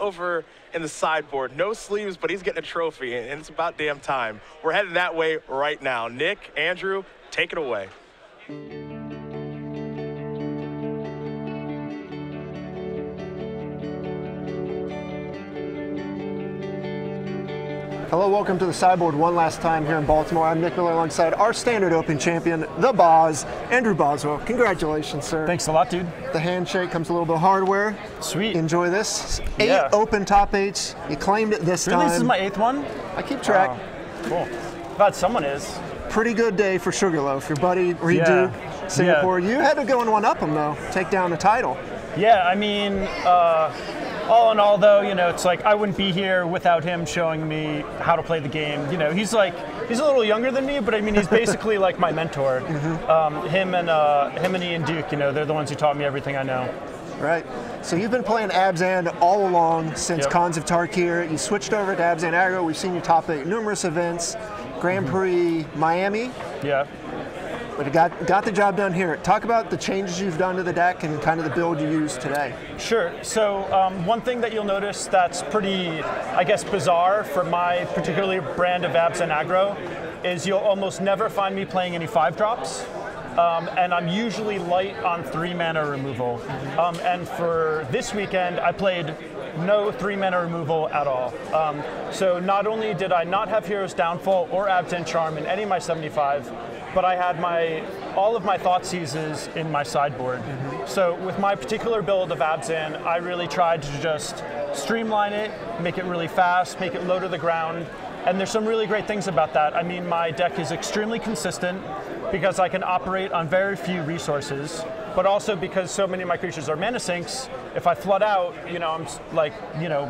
over in the sideboard. No sleeves, but he's getting a trophy, and it's about damn time. We're headed that way right now. Nick, Andrew, take it away. Hello, welcome to the sideboard one last time here in Baltimore. I'm Nick Miller alongside our Standard Open champion, the Boz, Andrew Boswell. Congratulations, sir. Thanks a lot, dude. The handshake comes a little bit of hardware. Sweet. Enjoy this. 8 Yeah. Open top 8s. You claimed it this time. Really? This is my 8th one? I keep track. Wow. Cool. Glad someone is. Pretty good day for Sugarloaf. Your buddy, Redo, Singapore. You had to go and one-up him, though. Take down the title. Yeah, I mean, all in all, though, it's like I wouldn't be here without him showing me how to play the game. He's a little younger than me, but I mean, he's basically like my mentor. Him and Ian Duke, they're the ones who taught me everything I know. Right. So you've been playing Abzan all along since Khans of Tarkir. You switched over to Abzan Aggro. We've seen you top 8 numerous events. Grand Prix Miami. Yeah. But it got the job done here. Talk about the changes you've done to the deck and kind of the build you use today. Sure. So one thing that you'll notice that's pretty, I guess, bizarre for my particular brand of Abzan Aggro is you'll almost never find me playing any 5-drops. And I'm usually light on 3-mana removal. And for this weekend, I played no 3-mana removal at all. So not only did I not have Hero's Downfall or Abzan Charm in any of my 75, but I had all of my Thoughtseizes in my sideboard. So with my particular build of Abzan, I really tried to just streamline it, make it really fast, make it low to the ground. And there's some really great things about that. I mean, my deck is extremely consistent because I can operate on very few resources, but also because so many of my creatures are mana sinks. If I flood out, I'm like,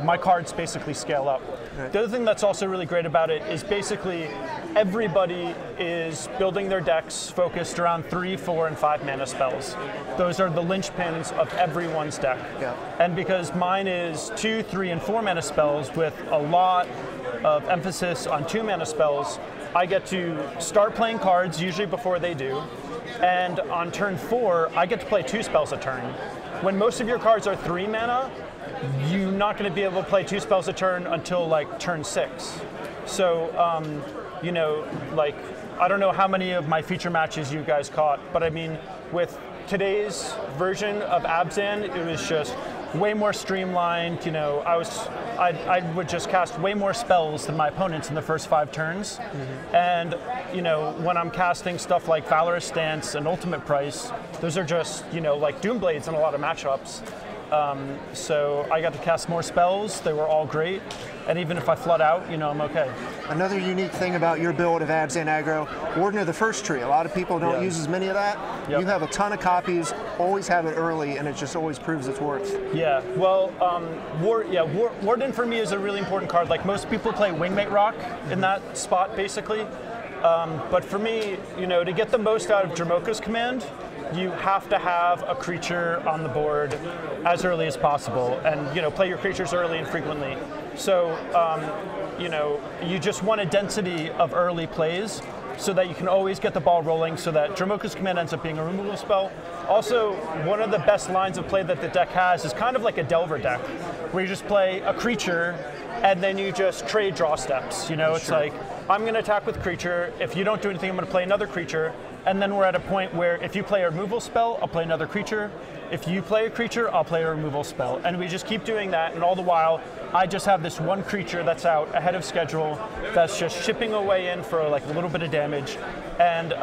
my cards basically scale up. Right. The other thing that's also really great about it is basically everybody is building their decks focused around 3, 4, and 5 mana spells. Those are the linchpins of everyone's deck. Yeah. And because mine is 2, 3, and 4 mana spells with a lot of emphasis on 2 mana spells, I get to start playing cards usually before they do, and on turn 4 I get to play 2 spells a turn. When most of your cards are 3 mana, you're not going to be able to play 2 spells a turn until like turn 6. So I don't know how many of my feature matches you guys caught, but I mean, with today's version of Abzan, it was just way more streamlined. I would just cast way more spells than my opponents in the first 5 turns. And when I'm casting stuff like Valorous Stance and Ultimate Price, those are just like Doomblades in a lot of matchups. So I got to cast more spells. They were all great. And even if I flood out, I'm okay. Another unique thing about your build of Abzan Aggro, Warden of the First Tree. A lot of people don't use as many of that. Yep. You have a ton of copies, always have it early, and it just always proves its worth. Yeah, well, Warden for me is a really important card. Like most people play Wingmate Rock in that spot, basically. But for me, to get the most out of Dromoka's command, you have to have a creature on the board as early as possible, and play your creatures early and frequently. So you just want a density of early plays so that you can always get the ball rolling, so that Dromoka's command ends up being a removal spell. Also, one of the best lines of play that the deck has is kind of like a Delver deck, where you just play a creature and then you just trade draw steps. It's like, I'm going to attack with creature. If you don't do anything, I'm going to play another creature. And then we're at a point where if you play a removal spell, I'll play another creature. If you play a creature, I'll play a removal spell. And we just keep doing that, and all the while, I just have this one creature that's out ahead of schedule that's just chipping away in for like a little bit of damage. And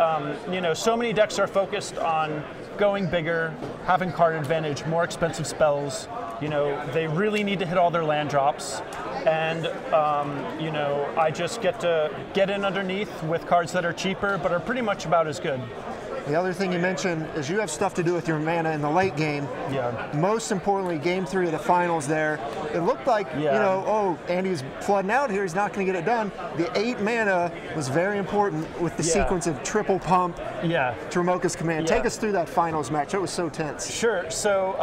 so many decks are focused on going bigger, having card advantage, more expensive spells. They really need to hit all their land drops. And I just get to get in underneath with cards that are cheaper but are pretty much about as good. The other thing you mentioned is you have stuff to do with your mana in the late game. Yeah. Most importantly, game 3 of the finals there, it looked like, Andy's flooding out here, he's not going to get it done. The 8 mana was very important with the sequence of triple pump, Dromoka's command. Take us through that finals match. It was so tense. Sure. So,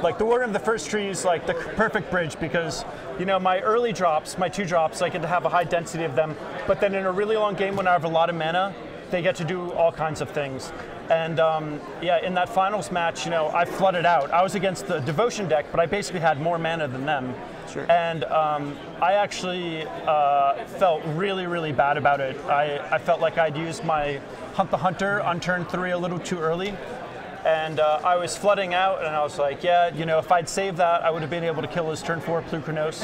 like the Warden of the First Tree is like the perfect bridge because, my early drops, my 2 drops, I get to have a high density of them, but then in a really long game when I have a lot of mana, they get to do all kinds of things. And yeah, in that finals match, I flooded out. I was against the Devotion deck, but I basically had more mana than them. Sure. And I actually felt really, really bad about it. I felt like I'd used my Hunt the Hunter on turn 3 a little too early. And I was flooding out, and I was like, yeah, if I'd saved that, I would have been able to kill his turn 4 Plukranos.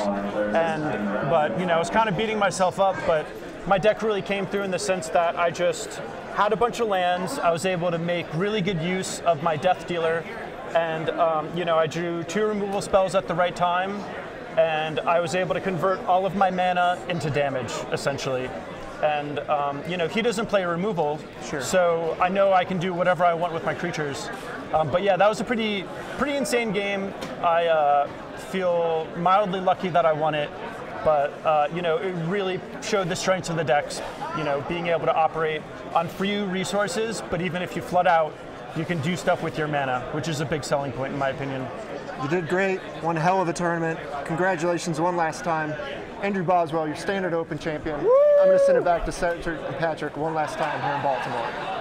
But I was kind of beating myself up, but my deck really came through in the sense that I just had a bunch of lands. I was able to make really good use of my Death Dealer, and I drew 2 removal spells at the right time, and I was able to convert all of my mana into damage, essentially. And he doesn't play removal, sure. So I know I can do whatever I want with my creatures. But yeah, that was a pretty insane game. I feel mildly lucky that I won it, but it really showed the strengths of the decks. Being able to operate on few resources, but even if you flood out, you can do stuff with your mana, which is a big selling point in my opinion. You did great. One hell of a tournament. Congratulations one last time. Andrew Boswell, your Standard Open champion. Woo! I'm going to send it back to Cedric and Patrick one last time here in Baltimore.